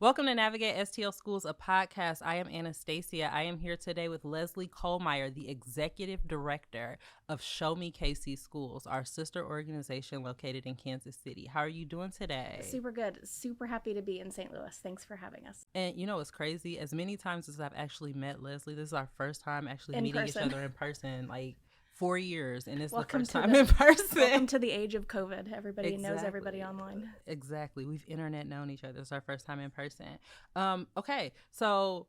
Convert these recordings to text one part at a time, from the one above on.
Welcome to Navigate STL Schools, a podcast. I am Anastasia. I am here today with Leslie Kohlmeyer, the Executive Director of Show Me KC Schools, our sister organization located in Kansas City. How are you doing today? Super good. Super happy to be in St. Louis. Thanks for having us. And you know what's crazy? As many times as I've actually met Leslie, this is our first time actually In meeting person. each other in person, like 4 years, and it's Welcome the first to time the in person. welcome to the age of COVID. Everybody knows Exactly. everybody online. Exactly. We've internet known each other. It's our first time in person. Okay, so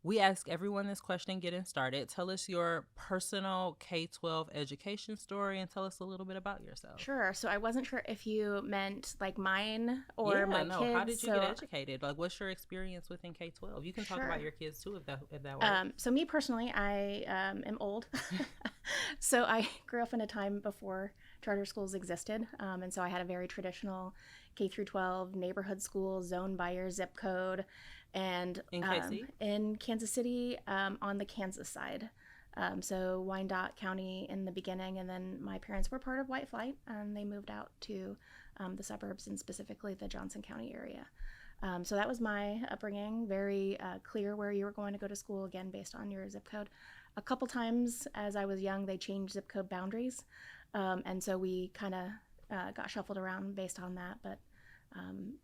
we ask everyone this question getting started. Tell us your personal K-12 education story and tell us a little bit about yourself. Sure. So I wasn't sure if you meant like mine or my kids. How did you get educated? Like, what's your experience within K-12? You can talk about your kids too if that works. So me personally, I am old. So I grew up in a time before charter schools existed. And so I had a very traditional K through 12 neighborhood school, zone by your zip code. And in Kansas City, on the Kansas side. So Wyandotte County in the beginning, and then my parents were part of White Flight, and they moved out to the suburbs and specifically the Johnson County area. So that was my upbringing, very clear where you were going to go to school, again, based on your zip code. A couple times as I was young, they changed zip code boundaries, and so we kind of got shuffled around based on that, but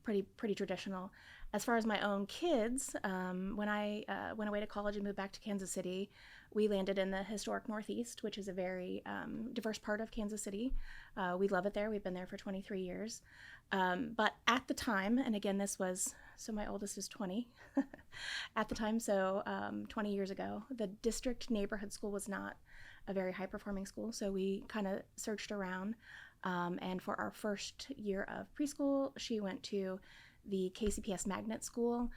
pretty traditional. As far as my own kids, when I went away to college and moved back to Kansas City, we landed in the historic Northeast, which is a very diverse part of Kansas City. We love it there. We've been there for 23 years. But at the time, and again, so my oldest is 20. At the time, 20 years ago, the district neighborhood school was not a very high-performing school, so we kind of searched around. And for our first year of preschool, she went to the KCPS Magnet School,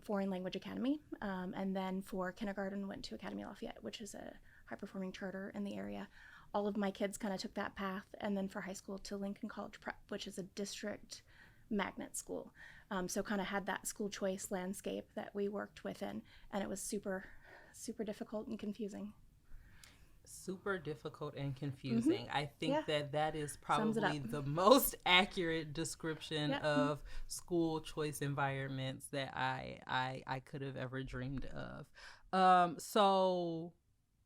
Foreign Language Academy. And then for kindergarten, went to Academy Lafayette, which is a high-performing charter in the area. All of my kids kind of took that path. And then for high school to Lincoln College Prep, which is a district magnet school. So kind of had that school choice landscape that we worked within. And it was super, super difficult and confusing. Super difficult and confusing. I think that is probably the most accurate description of school choice environments that I could have ever dreamed of. So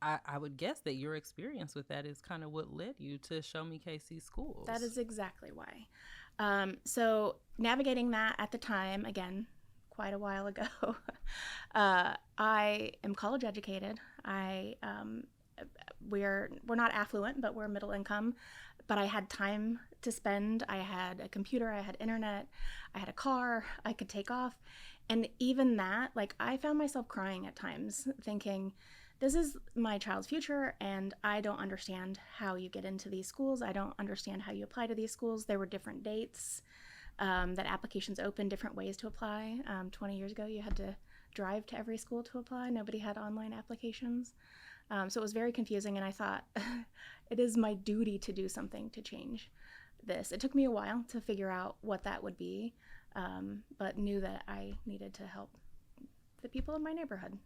I would guess that your experience with that is kind of what led you to Show Me KC Schools. That is exactly why. So navigating that at the time, again, quite a while ago, I am college educated. We're not affluent, but we're middle income. But I had time to spend. I had a computer, I had internet, I had a car, I could take off. And even that, like, I found myself crying at times, thinking, this is my child's future, and I don't understand how you get into these schools. I don't understand how you apply to these schools. There were different dates that applications opened, different ways to apply. 20 years ago, you had to drive to every school to apply. Nobody had online applications. So it was very confusing, and I thought, it is my duty to do something to change this. It took me a while to figure out what that would be, but knew that I needed to help the people in my neighborhood.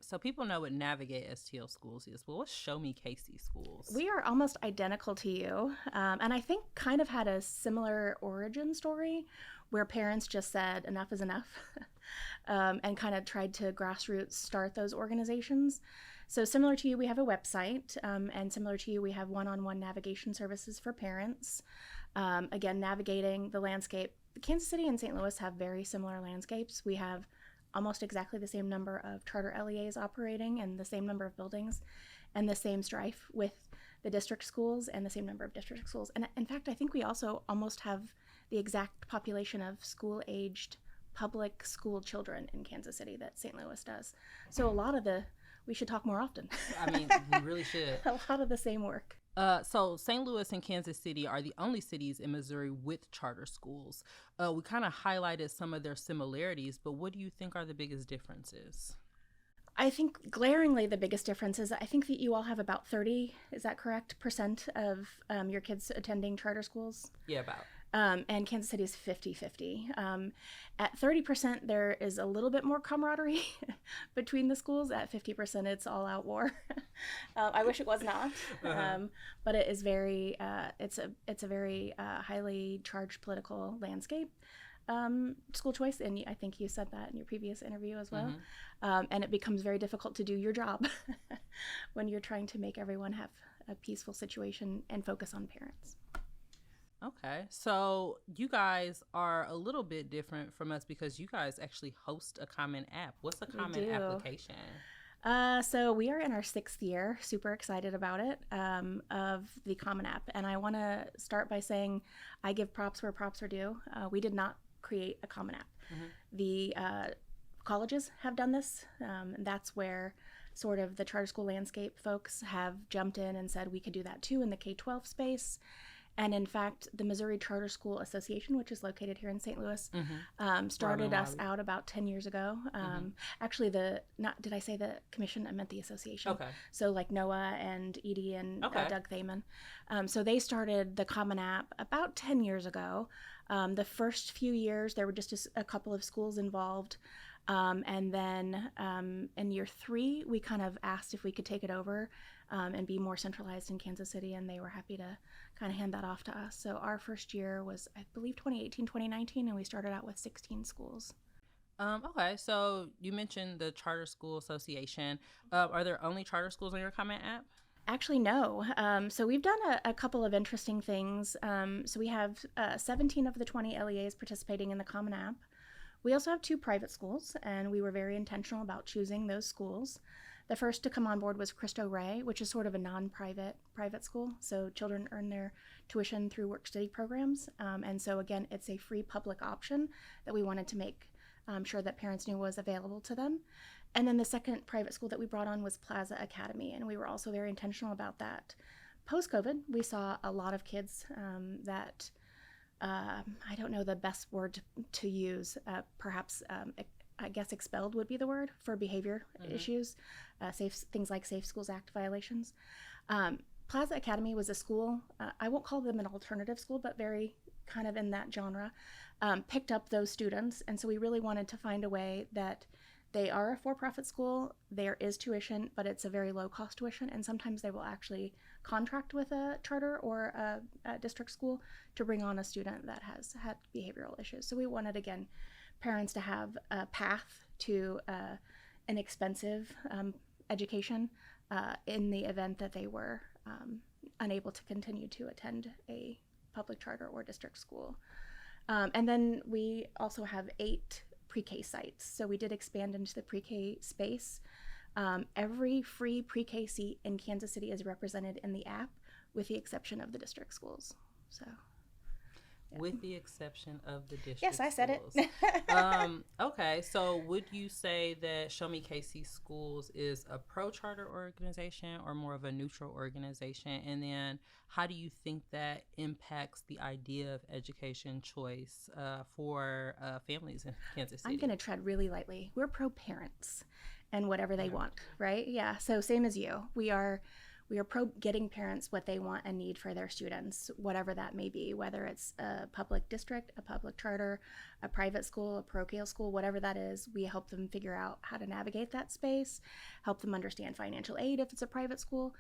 So people know what Navigate STL Schools is, but what's Show Me KC Schools? We are almost identical to you, and I think kind of had a similar origin story where parents just said enough is enough and kind of tried to grassroots start those organizations. So similar to you, we have a website, and similar to you, we have one-on-one navigation services for parents. Again, navigating the landscape. Kansas City and St. Louis have very similar landscapes. We have almost exactly the same number of charter LEAs operating and the same number of buildings and the same strife with the district schools and the same number of district schools. And in fact, I think we also almost have the exact population of school-aged public school children in Kansas City that St. Louis does. So we should talk more often. I mean, we really should. A lot of the same work. So St. Louis and Kansas City are the only cities in Missouri with charter schools. We kind of highlighted some of their similarities, but what do you think are the biggest differences? I think glaringly the biggest difference is I think that you all have about 30, is that correct, % of your kids attending charter schools? Yeah, about. And Kansas City is 50-50. At 30%, there is a little bit more camaraderie between the schools. At 50%, it's all out war. I wish it was not, but it is very. It's a very highly charged political landscape. school choice, and I think you said that in your previous interview as well. And it becomes very difficult to do your job when you're trying to make everyone have a peaceful situation and focus on parents. Okay, so you guys are a little bit different from us because you guys actually host a Common App. What's a Common application? So we are in our 6th year, super excited about it, of the Common App. And I want to start by saying I give props where props are due. We did not create a Common App. The colleges have done this. That's where sort of the charter school landscape folks have jumped in and said we could do that too in the K-12 space. And in fact, the Missouri Charter School Association, which is located here in St. Louis, started us out about 10 years ago. Actually, did I say the commission? I meant the association. Okay. So like Noah and Edie and Doug Thaman. So they started the Common App about 10 years ago. The first few years, there were just a couple of schools involved. And then in year 3, we kind of asked if we could take it over and be more centralized in Kansas City, and they were happy to kind of hand that off to us. So our first year was, I believe, 2018, 2019, and we started out with 16 schools. Okay, so you mentioned the Charter School Association. Are there only charter schools on your Common App? Actually, no. So we've done a couple of interesting things. So we have 17 of the 20 LEAs participating in the Common App. We also have 2 private schools, and we were very intentional about choosing those schools. The first to come on board was Cristo Rey, which is sort of a non-private private school. So children earn their tuition through work-study programs. And so, again, it's a free public option that we wanted to make sure that parents knew was available to them. And then the second private school that we brought on was Plaza Academy, and we were also very intentional about that. Post-COVID, we saw a lot of kids that, I don't know the best word to use, perhaps I guess expelled would be the word for behavior issues, things like Safe Schools Act violations. Plaza Academy was a school, I won't call them an alternative school, but very kind of in that genre, picked up those students. And so we really wanted to find a way that they are a for-profit school, there is tuition, but it's a very low-cost tuition, and sometimes they will actually contract with a charter or a district school to bring on a student that has had behavioral issues. So we wanted, again, parents to have a path to an expensive education in the event that they were unable to continue to attend a public charter or district school. And then we also have 8 pre-K sites. So we did expand into the pre-K space. Every free pre-K seat in Kansas City is represented in the app, with the exception of the district schools. So. Yeah. With the exception of the district Yes, I said schools. It. Okay, so would you say that Show Me KC Schools is a pro-charter organization or more of a neutral organization? And then how do you think that impacts the idea of education choice for families in Kansas City? I'm going to tread really lightly. We're pro-parents and whatever they want, right? Yeah, so same as you. We are pro getting parents what they want and need for their students, whatever that may be, whether it's a public district, a public charter, a private school, a parochial school, whatever that is. We help them figure out how to navigate that space, help them understand financial aid if it's a private school,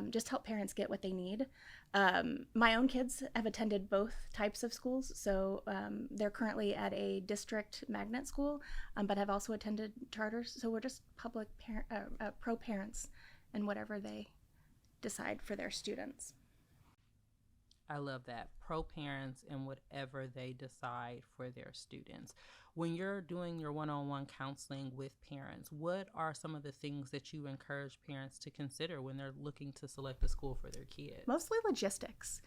just help parents get what they need. My own kids have attended both types of schools, so they're currently at a district magnet school, but have also attended charters. So we're just pro parents and whatever they decide for their students. I love that. Pro parents and whatever they decide for their students. When you're doing your one-on-one counseling with parents, what are some of the things that you encourage parents to consider when they're looking to select a school for their kid? Mostly logistics.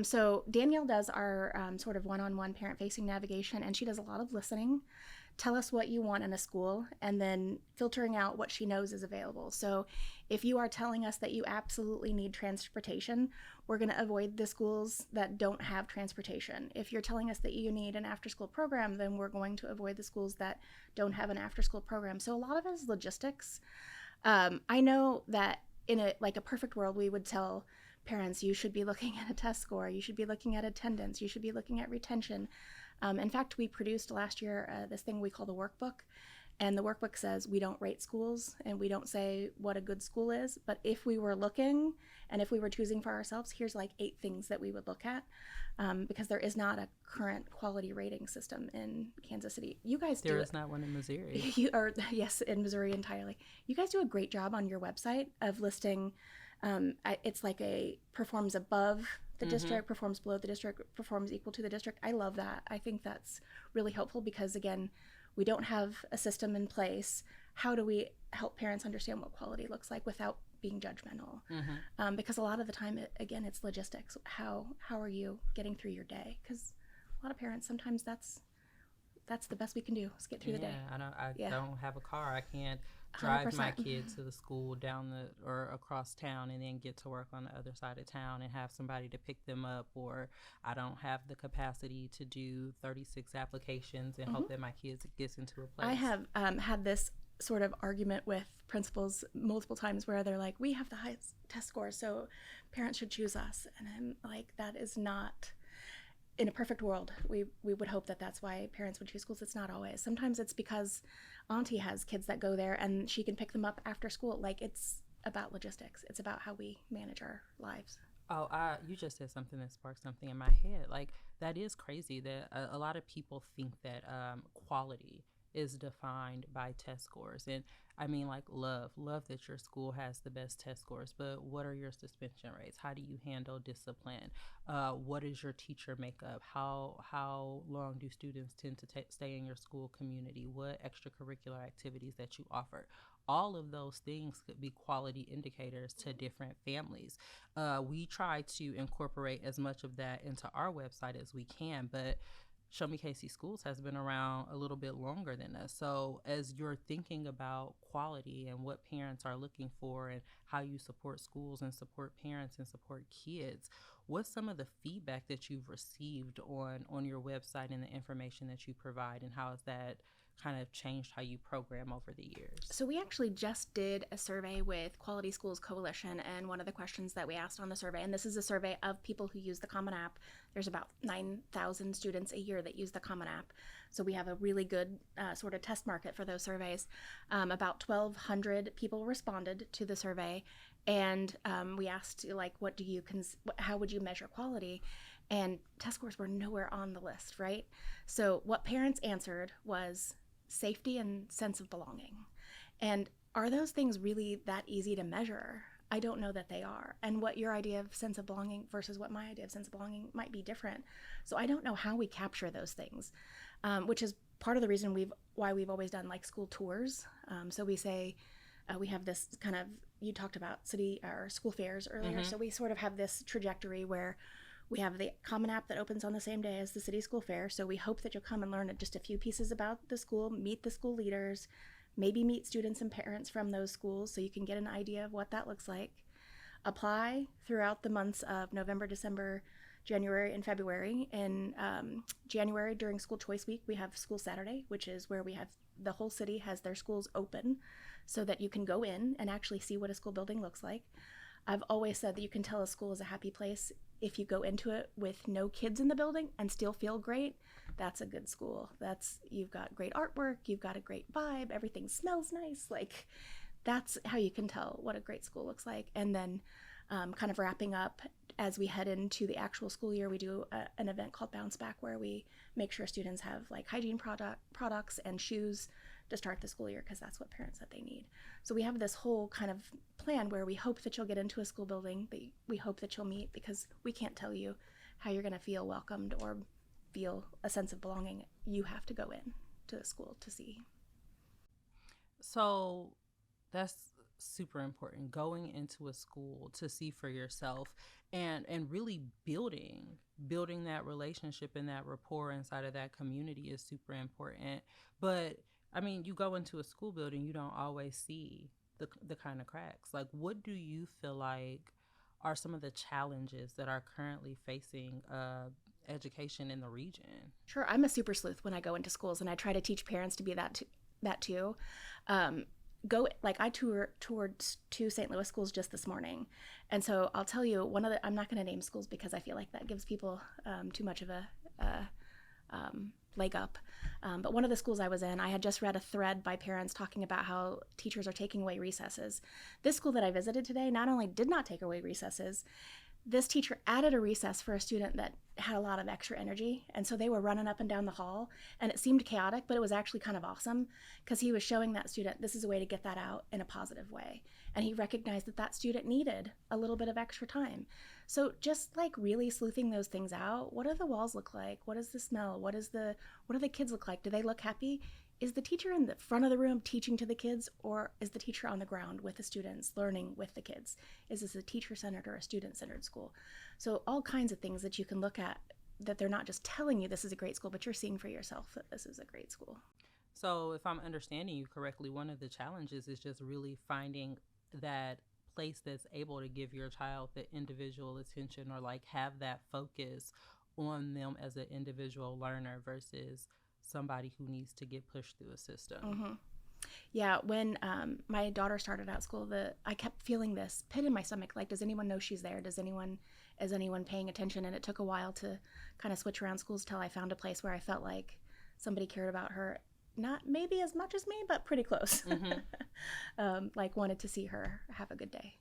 So Danielle does our sort of one-on-one parent-facing navigation, and she does a lot of listening. Tell us what you want in a school, and then filtering out what she knows is available. So if you are telling us that you absolutely need transportation, we're going to avoid the schools that don't have transportation. If you're telling us that you need an after-school program, then we're going to avoid the schools that don't have an after-school program. So a lot of it is logistics. I know that in a perfect world, we would tell parents, you should be looking at a test score, you should be looking at attendance, you should be looking at retention. In fact, we produced last year this thing we call the workbook. And the workbook says we don't rate schools and we don't say what a good school is. But if we were looking and if we were choosing for ourselves, here's like 8 things that we would look at, because there is not a current quality rating system in Kansas City. You guys do. There is not one in Missouri. Yes, in Missouri entirely. You guys do a great job on your website of listing. It's like a performs above the district, performs below the district, performs equal to the district. I love that. I think that's really helpful because, again, we don't have a system in place. How do we help parents understand what quality looks like without being judgmental? Because a lot of the time, it's logistics. How are you getting through your day? Because a lot of parents, sometimes that's the best we can do is get through the day. I don't have a car. I can't drive 100%. My kids to the school or across town and then get to work on the other side of town and have somebody to pick them up, or I don't have the capacity to do 36 applications and hope that my kids gets into a place. I have had this sort of argument with principals multiple times where they're like, we have the highest test scores, so parents should choose us. And I'm like, that is not... In a perfect world, we would hope that that's why parents would choose schools. It's not always. Sometimes it's because Auntie has kids that go there and she can pick them up after school. Like, it's about logistics. It's about how we manage our lives. Oh, you just said something that sparked something in my head. Like, that is crazy that a lot of people think that quality is defined by test scores. And I mean, like, love that your school has the best test scores, but what are your suspension rates? How do you handle discipline? What is your teacher makeup? How long do students tend to stay in your school community? What extracurricular activities that you offer? All of those things could be quality indicators to different families. We try to incorporate as much of that into our website as we can, but Show Me KC Schools has been around a little bit longer than us. So as you're thinking about quality and what parents are looking for and how you support schools and support parents and support kids, what's some of the feedback that you've received on your website and the information that you provide, and how has that kind of changed how you program over the years? So we actually just did a survey with Quality Schools Coalition, and one of the questions that we asked on the survey, and this is a survey of people who use the Common App. There's about 9,000 students a year that use the Common App. So we have a really good sort of test market for those surveys. About 1,200 people responded to the survey, and we asked, like, how would you measure quality? And test scores were nowhere on the list, right? So what parents answered was safety and sense of belonging. And are those things really that easy to measure? I don't know that they are. And what your idea of sense of belonging versus what my idea of sense of belonging might be different. So I don't know how we capture those things, which is part of the reason why we've always done like school tours. So we say we have this kind of, you talked about city or school fairs earlier. So we sort of have this trajectory where we have the Common App that opens on the same day as the city school fair. So we hope that you'll come and learn just a few pieces about the school, meet the school leaders, maybe meet students and parents from those schools so you can get an idea of what that looks like. Apply throughout the months of November, December, January, and February. In January, during School Choice Week, we have School Saturday, which is where we have the whole city has their schools open so that you can go in and actually see what a school building looks like. I've always said that you can tell a school is a happy place if you go into it with no kids in the building and still feel great. That's a good school. You've got great artwork, you've got a great vibe, everything smells nice. Like, that's how you can tell what a great school looks like. And then kind of wrapping up as we head into the actual school year, we do an event called Bounce Back where we make sure students have like hygiene products and shoes to start the school year, because that's what parents said they need. So we have this whole kind of plan where we hope that you'll get into a school building, but we hope that you'll meet, because we can't tell you how you're going to feel welcomed or feel a sense of belonging. You have to go in to the school to see. So that's super important, going into a school to see for yourself and really building that relationship and that rapport inside of that community is super important. But I mean, you go into a school building, you don't always see the kind of cracks. Like, what do you feel like are some of the challenges that are currently facing education in the region? Sure. I'm a super sleuth when I go into schools, and I try to teach parents to be that too. I toured 2 St. Louis schools just this morning. And so I'll tell you, I'm not going to name schools because I feel like that gives people too much of leg up. But one of the schools I was in, I had just read a thread by parents talking about how teachers are taking away recesses. This school that I visited today not only did not take away recesses, this teacher added a recess for a student that had a lot of extra energy. And so they were running up and down the hall, and it seemed chaotic, but it was actually kind of awesome because he was showing that student this is a way to get that out in a positive way. And he recognized that that student needed a little bit of extra time. So just like really sleuthing those things out. What do the walls look like? What is the smell? What do the kids look like? Do they look happy? Is the teacher in the front of the room teaching to the kids, or is the teacher on the ground with the students learning with the kids? Is this a teacher-centered or a student-centered school? So all kinds of things that you can look at, that they're not just telling you this is a great school, but you're seeing for yourself that this is a great school. So if I'm understanding you correctly, one of the challenges is just really finding that place that's able to give your child the individual attention, or like have that focus on them as an individual learner versus somebody who needs to get pushed through a system. Mm-hmm. Yeah, when my daughter started out school, I kept feeling this pit in my stomach. Like, does anyone know she's there? Is anyone paying attention? And it took a while to kind of switch around schools till I found a place where I felt like somebody cared about her. Not maybe as much as me, but pretty close. Mm-hmm. Like wanted to see her have a good day.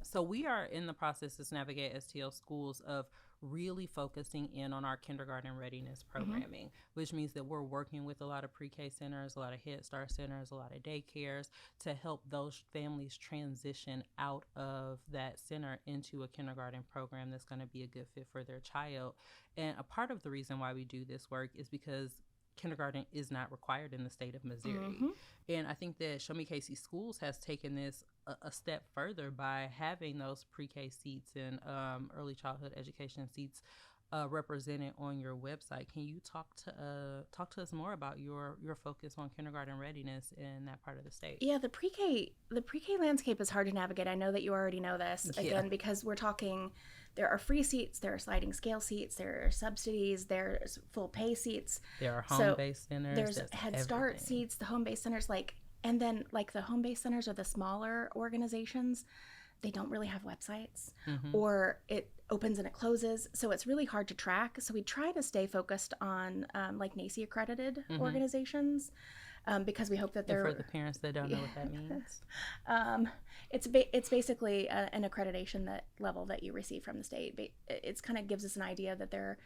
So we are in the process as Navigate STL Schools of really focusing in on our kindergarten readiness programming, which means that we're working with a lot of pre-K centers, a lot of Head Start centers, a lot of daycares to help those families transition out of that center into a kindergarten program that's going to be a good fit for their child. And a part of the reason why we do this work is because kindergarten is not required in the state of Missouri. Mm-hmm. And I think that Show Me Casey Schools has taken this a step further by having those pre-K seats and early childhood education seats represented on your website. Can you talk to us more about your focus on kindergarten readiness in that part of the state? Yeah, the pre-K landscape is hard to navigate. I know that you already know this, again, because we're talking, there are free seats, there are sliding scale seats, there are subsidies, there's full pay seats. There are home-based centers. There's Head Start seats, the home-based centers, and then the home-based centers are the smaller organizations. They don't really have websites, or it opens and it closes. So it's really hard to track. So we try to stay focused on NACE accredited organizations, because we hope that they're... And for the parents that don't know what that means? It's basically an accreditation level that you receive from the state. It's kind of gives us an idea that they're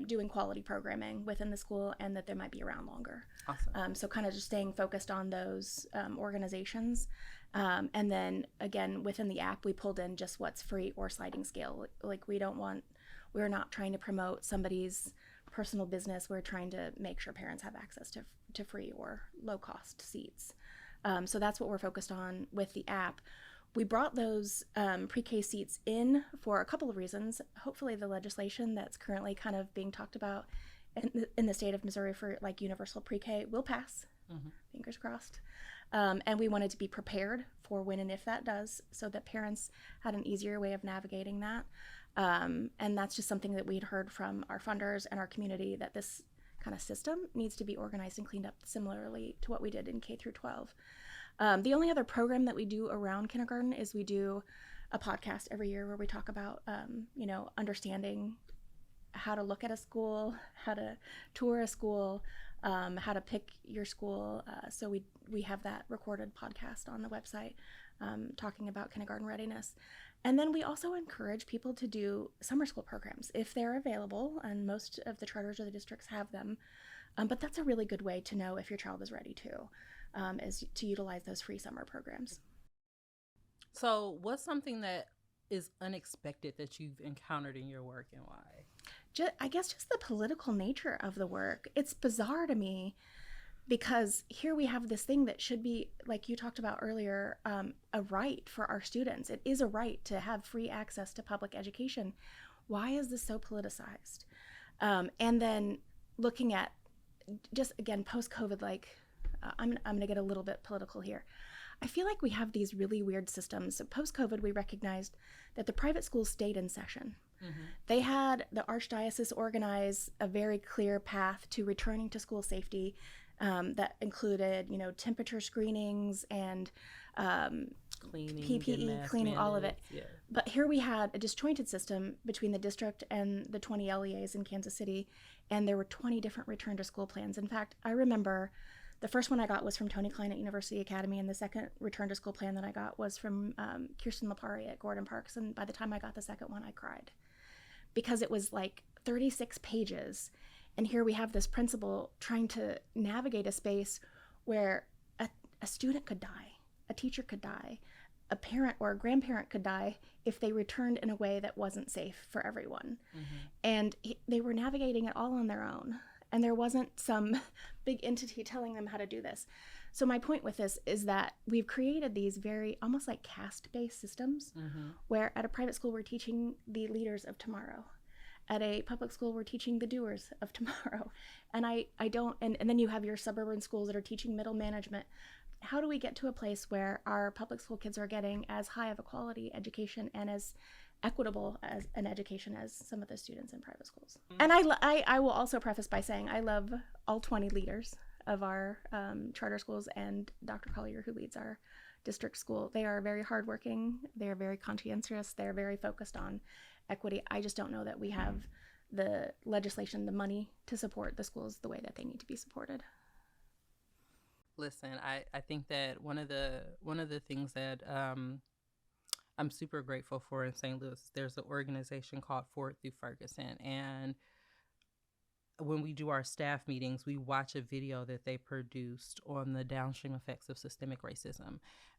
doing quality programming within the school and that they might be around longer. Awesome. So kind of just staying focused on those organizations. And then again, within the app, we pulled in just what's free or sliding scale. We're not trying to promote somebody's personal business. We're trying to make sure parents have access to free or low cost seats. So that's what we're focused on with the app. We brought those pre-K seats in for a couple of reasons. Hopefully the legislation that's currently kind of being talked about in the state of Missouri for universal pre-K will pass. Fingers crossed. And we wanted to be prepared for when and if that does, so that parents had an easier way of navigating that. And that's just something that we'd heard from our funders and our community, that this kind of system needs to be organized and cleaned up similarly to what we did in K through 12. The only other program that we do around kindergarten is we do a podcast every year where we talk about, understanding how to look at a school, how to tour a school, how to pick your school. So we have that recorded podcast on the website talking about kindergarten readiness. And then we also encourage people to do summer school programs if they're available, and most of the charters or the districts have them. But that's a really good way to know if your child is ready to, is to utilize those free summer programs. So what's something that is unexpected that you've encountered in your work, and why? I guess just the political nature of the work. It's bizarre to me because here we have this thing that should be, like you talked about earlier, a right for our students. It is a right to have free access to public education. Why is this so politicized? And then looking at just, again, post-COVID, I'm going to get a little bit political here. I feel like we have these really weird systems. So post-COVID, we recognized that the private schools stayed in session. They had the Archdiocese organize a very clear path to returning to school safety that included, temperature screenings and cleaning, PPE, cleaning, all of it. Yeah. But here we had a disjointed system between the district and the 20 LEAs in Kansas City, and there were 20 different return to school plans. In fact, I remember the first one I got was from Tony Klein at University Academy, and the second return to school plan that I got was from Kirsten Lapari at Gordon Parks. And by the time I got the second one, I cried because it was like 36 pages. And here we have this principal trying to navigate a space where a student could die, a teacher could die, a parent or a grandparent could die if they returned in a way that wasn't safe for everyone. And they were navigating it all on their own. And there wasn't some big entity telling them how to do this. So my point with this is that we've created these very almost like caste-based systems where at a private school we're teaching the leaders of tomorrow. At a public school, we're teaching the doers of tomorrow. And I don't, and then you have your suburban schools that are teaching middle management. How do we get to a place where our public school kids are getting as high of a quality education and as equitable as an education as some of the students in private schools? And I will also preface by saying I love all 20 leaders of our charter schools and Dr. Collier, who leads our district school. They are very hardworking. They are very conscientious. They're very focused on equity. I just don't know that we have the legislation, the money to support the schools the way that they need to be supported. Listen, I think that one of the things that I'm super grateful for in St. Louis, there's an organization called Forward Through Ferguson, and when we do our staff meetings, we watch a video that they produced on the downstream effects of systemic racism,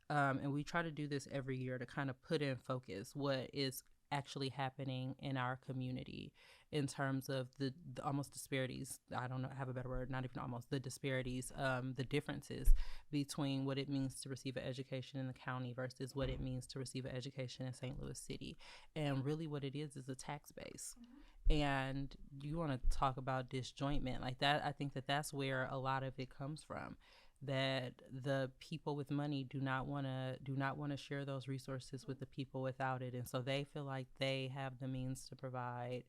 and we try to do this every year to kind of put in focus what is actually happening in our community in terms of the almost disparities. I don't know, have a better word, not even almost, the disparities, the differences between what it means to receive an education in the county versus what it means to receive an education in St. Louis City. And really what it is a tax base. And you want to talk about disjointment like that. I think that that's where a lot of it comes from, that the people with money do not want to share those resources with the people without it, and so they feel like they have the means to provide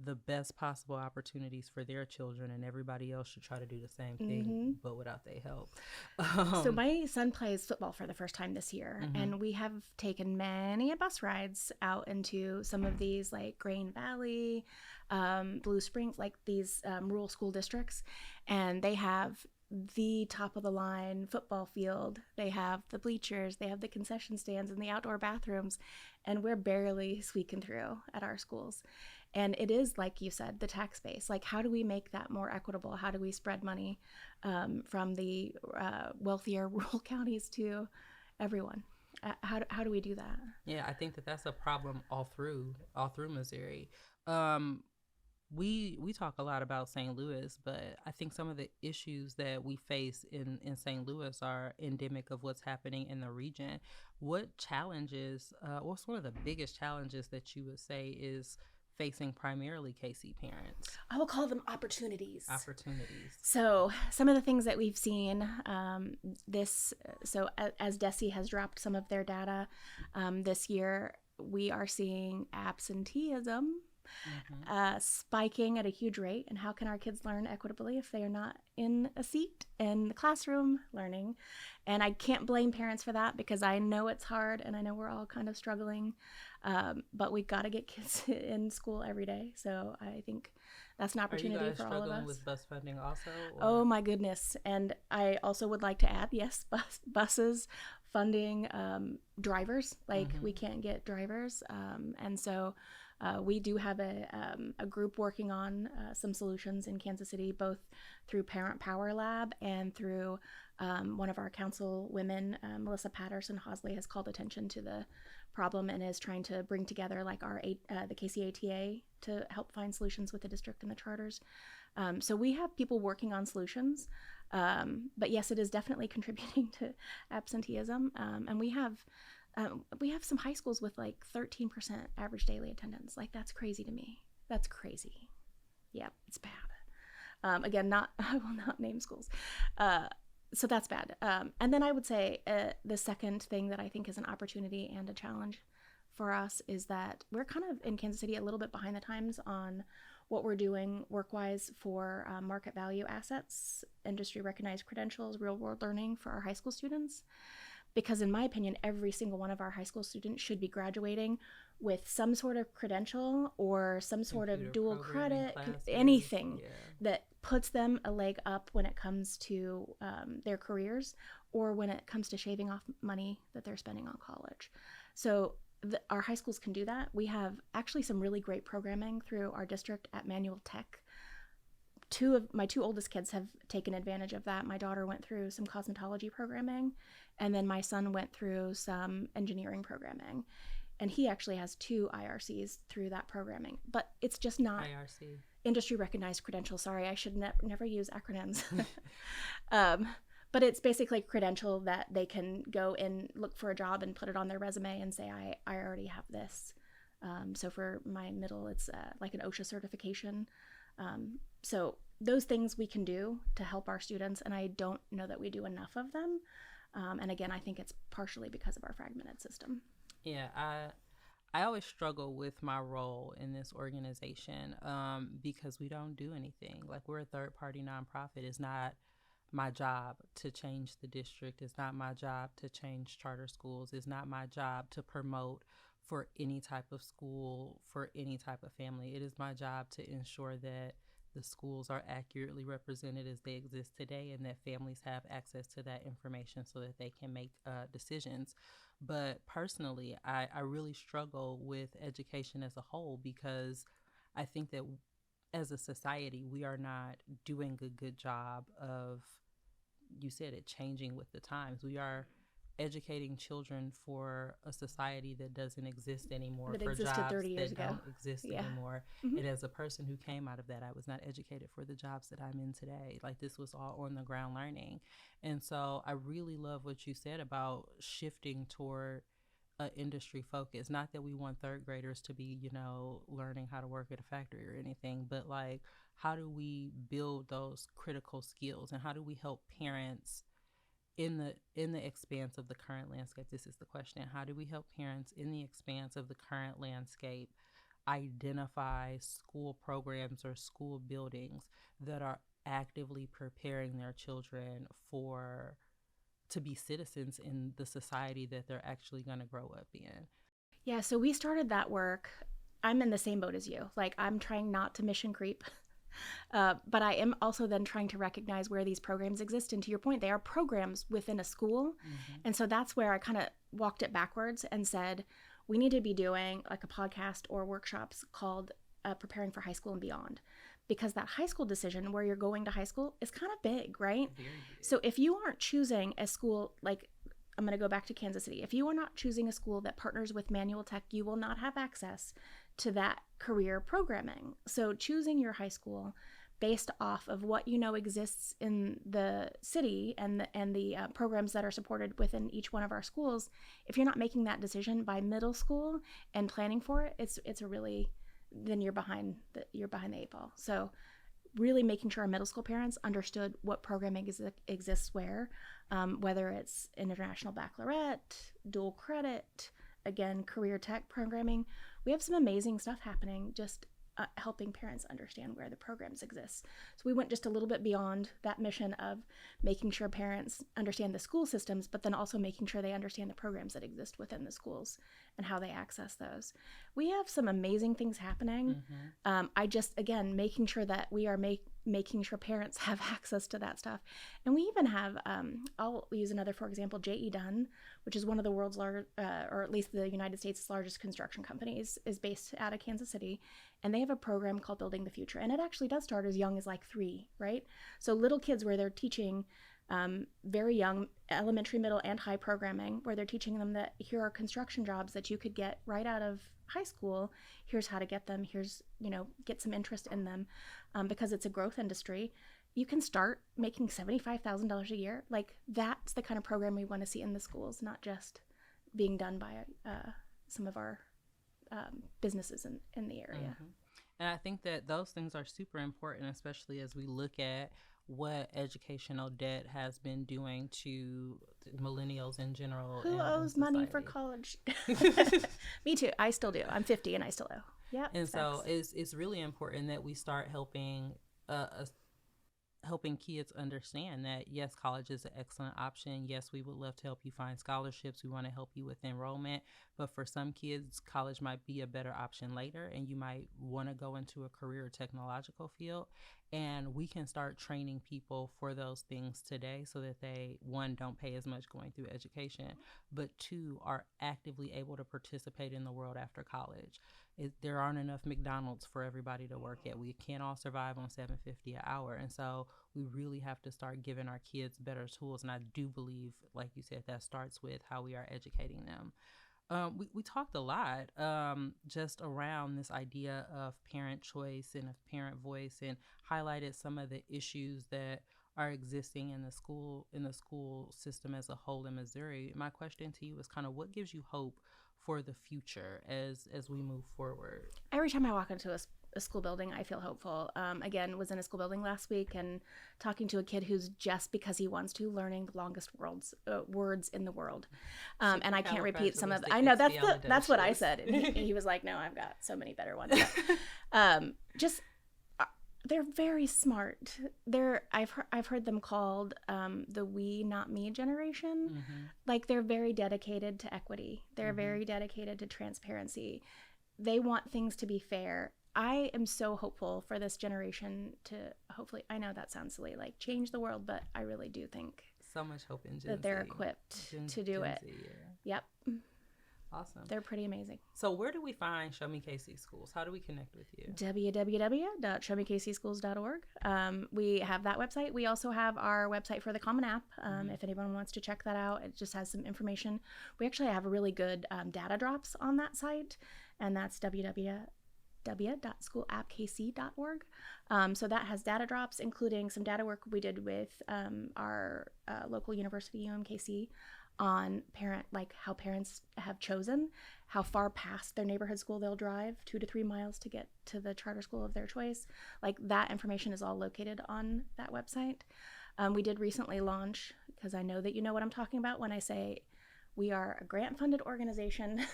the best possible opportunities for their children, and everybody else should try to do the same thing but without their help. So my son plays football for the first time this year, and we have taken many bus rides out into some of these like Grain Valley, Blue Springs, like these rural school districts, and they have the top of the line football field. They have the bleachers, they have the concession stands and the outdoor bathrooms, and we're barely squeaking through at our schools. And it is, like you said, the tax base. Like, how do we make that more equitable? How do we spread money from the wealthier rural counties to everyone? How do we do that? Yeah, I think that that's a problem all through Missouri. We talk a lot about St. Louis, but I think some of the issues that we face in St. Louis are endemic of what's happening in the region. What challenges, what's one of the biggest challenges that you would say is facing primarily KC parents? I will call them opportunities. Opportunities. So some of the things that we've seen, as DESE has dropped some of their data this year, we are seeing absenteeism spiking at a huge rate. And how can our kids learn equitably if they are not in a seat in the classroom learning? And I can't blame parents for that, because I know it's hard and I know we're all kind of struggling, but we got to get kids in school every day. So I think that's an opportunity for all of us. Are you guys struggling with bus funding also? Or? Oh my goodness. And I also would like to add, yes, buses, funding, drivers, like we can't get drivers. And so we do have a group working on some solutions in Kansas City, both through Parent Power Lab and through one of our council women, Melissa Patterson Hosley, has called attention to the problem and is trying to bring together like the KCATA to help find solutions with the district and the charters. So we have people working on solutions, but yes, it is definitely contributing to absenteeism, and we have some high schools with like 13% average daily attendance. Like, that's crazy to me. That's crazy. Yeah, it's bad. Again, I will not name schools. So that's bad. And then I would say the second thing that I think is an opportunity and a challenge for us is that we're kind of in Kansas City a little bit behind the times on what we're doing work-wise for market value assets, industry recognized credentials, real world learning for our high school students. because in my opinion, every single one of our high school students should be graduating with some sort of credential or some sort of dual credit, anything that puts them a leg up when it comes to their careers or when it comes to shaving off money that they're spending on college. So our high schools can do that. We have actually some really great programming through our district at Manual Tech. My two oldest kids have taken advantage of that. My daughter went through some cosmetology programming, and then my son went through some engineering programming. And he actually has 2 IRCs through that programming. But it's just not IRC. Industry recognized credential. Sorry, I should never use acronyms. But it's basically a credential that they can go and look for a job and put it on their resume and say, I already have this. So for my middle, it's like an OSHA certification. So those things we can do to help our students, and I don't know that we do enough of them. And again, I think it's partially because of our fragmented system. Yeah, I always struggle with my role in this organization because we don't do anything. Like, we're a third-party nonprofit. It's not my job to change the district. It's not my job to change charter schools. It's not my job to promote for any type of school, for any type of family. It is my job to ensure that the schools are accurately represented as they exist today and that families have access to that information so that they can make decisions. But personally, I really struggle with education as a whole because I think that as a society, we are not doing a good job of, you said it, changing with the times. We are educating children for a society that doesn't exist anymore, that for existed jobs 30 years that ago. don't exist anymore. And as a person who came out of that, I was not educated for the jobs that I'm in today. Like, this was all on the ground learning. And so I really love what you said about shifting toward industry focus. Not that we want third graders to be, learning how to work at a factory or anything, but like, how do we build those critical skills, and how do we help parents in the expanse of the current landscape? This is the question. How do we help parents in the expanse of the current landscape identify school programs or school buildings that are actively preparing their children to be citizens in the society that they're actually going to grow up in? Yeah, so we started that work. I'm in the same boat as you. Like, I'm trying not to mission creep. But I am also then trying to recognize where these programs exist. And to your point, they are programs within a school. Mm-hmm. And so that's where I kind of walked it backwards and said, we need to be doing like a podcast or workshops called Preparing for High School and Beyond. Because that high school decision where you're going to high school is kind of big, right? Very big. So if you aren't choosing a school, like, I'm going to go back to Kansas City. If you are not choosing a school that partners with Manual Tech, you will not have access to that career programming. So choosing your high school based off of what you know exists in the city and the programs that are supported within each one of our schools, if you're not making that decision by middle school and planning for it, it's a really, then you're behind the 8 ball. So really making sure our middle school parents understood what programming exists where, whether it's international baccalaureate, dual credit, again, career tech programming. We have some amazing stuff happening, just helping parents understand where the programs exist. So we went just a little bit beyond that mission of making sure parents understand the school systems, but then also making sure they understand the programs that exist within the schools and how they access those. We have some amazing things happening. Mm-hmm. I just, again, making sure that we are making sure parents have access to that stuff. And we even have, I'll use another, for example, J.E. Dunn, which is one of the world's largest, or at least the United States' largest construction companies, is based out of Kansas City. And they have a program called Building the Future. And it actually does start as young as like 3, right? So little kids where they're teaching very young elementary, middle, and high programming, where they're teaching them that here are construction jobs that you could get right out of high school. Here's how to get them. Here's, get some interest in them because it's a growth industry. You can start making $75,000 a year. Like, that's the kind of program we want to see in the schools, not just being done by some of our businesses in the area. Mm-hmm. And I think that those things are super important, especially as we look at what educational debt has been doing to millennials in general. Who owes money for college? Me too. I still do. I'm 50 and I still owe. Yeah. And so it's really important that we start helping helping kids understand that, yes, college is an excellent option. Yes, we would love to help you find scholarships. We want to help you with enrollment. But for some kids, college might be a better option later, and you might want to go into a career or technological field. And we can start training people for those things today so that they, one, don't pay as much going through education, but two, are actively able to participate in the world after college. There aren't enough McDonald's for everybody to work at. We can't all survive on $7.50 an hour. And so we really have to start giving our kids better tools. And I do believe, like you said, that starts with how we are educating them. We talked a lot just around this idea of parent choice and of parent voice, and highlighted some of the issues that are existing in the school system as a whole in Missouri. My question to you is kind of what gives you hope for the future as we move forward? Every time I walk into a school building, I feel hopeful. Again, was in a school building last week and talking to a kid who's, just because he wants to, learning the longest words in the world. And I can't repeat some of I know that's what I said. And he was like, no, I've got so many better ones. Just they're very smart. I've heard them called the we not me generation. Mm-hmm. Like, they're very dedicated to equity. They're very dedicated to transparency. They want things to be fair. I am so hopeful for this generation to hopefully, I know that sounds silly, like change the world, but I really do think so much hope in Gen that they're equipped to do it. Yep. Awesome. They're pretty amazing. So where do we find Show Me KC Schools? How do we connect with you? www.showmekcschools.org. We have that website. We also have our website for the Common App. If anyone wants to check that out, it just has some information. We actually have really good data drops on that site, and that's www.schoolappkc.org. So that has data drops, including some data work we did with our local university, UMKC, on how parents have chosen how far past their neighborhood school they'll drive, 2 to 3 miles, to get to the charter school of their choice. Like, that information is all located on that website. We did recently launch, because I know that you know what I'm talking about when I say we are a grant-funded organization.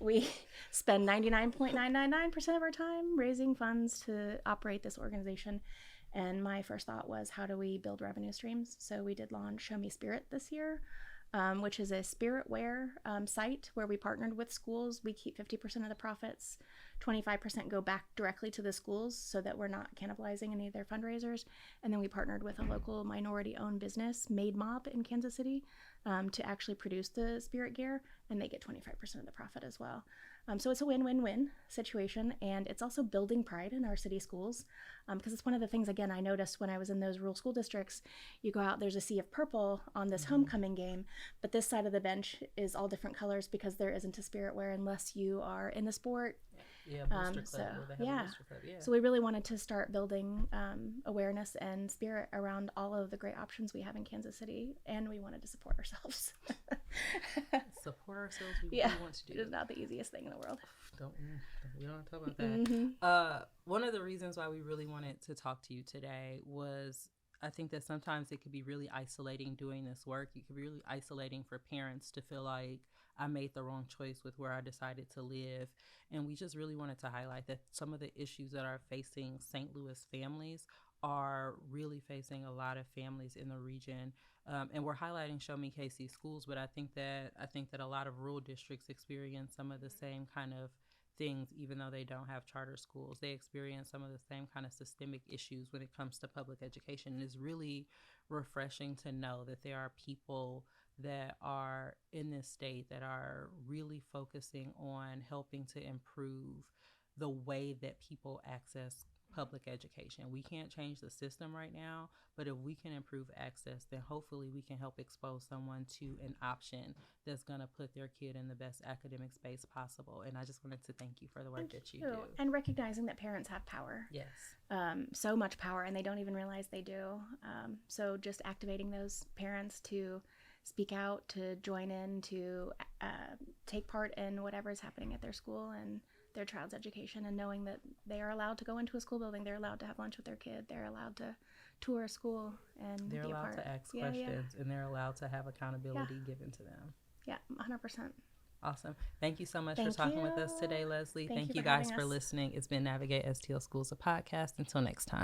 We spend 99.999% of our time raising funds to operate this organization. And my first thought was, how do we build revenue streams? So we did launch Show Me Spirit this year, which is a spiritware site where we partnered with schools. We keep 50% of the profits. 25% go back directly to the schools so that we're not cannibalizing any of their fundraisers. And then we partnered with a local minority-owned business, Made Mob in Kansas City, to actually produce the spirit gear, and they get 25% of the profit as well. So it's a win-win-win situation, and it's also building pride in our city schools, because it's one of the things, again, I noticed when I was in those rural school districts. You go out, there's a sea of purple on this homecoming game, but this side of the bench is all different colors because there isn't a spirit wear unless you are in the sport. Booster Club, Booster Club, So we really wanted to start building awareness and spirit around all of the great options we have in Kansas City, and we wanted to support ourselves. Support ourselves, we really want to do. It is not the easiest thing in the world. We don't talk about that. One of the reasons why we really wanted to talk to you today was, I think that sometimes it could be really isolating doing this work. It could be really isolating for parents to feel like, I made the wrong choice with where I decided to live. And we just really wanted to highlight that some of the issues that are facing St. Louis families are really facing a lot of families in the region. And we're highlighting Show Me KC Schools, but I think that a lot of rural districts experience some of the same kind of things, even though they don't have charter schools. They experience some of the same kind of systemic issues when it comes to public education. And it's really refreshing to know that there are people that are in this state that are really focusing on helping to improve the way that people access public education. We can't change the system right now, but if we can improve access, then hopefully we can help expose someone to an option that's going to put their kid in the best academic space possible. And I just wanted to thank you for the work that you do. And recognizing that parents have power. Yes. So much power, and they don't even realize they do. So just activating those parents to speak out, to join in, to take part in whatever is happening at their school and their child's education, and knowing that they are allowed to go into a school building, they're allowed to have lunch with their kid, they're allowed to tour a school, and they're allowed to ask questions, and they're allowed to have accountability given to them. Yeah, 100%. Awesome. Thank you so much for talking with us today, Leslie. Thank you guys for listening. It's been Navigate STL Schools, a podcast. Until next time.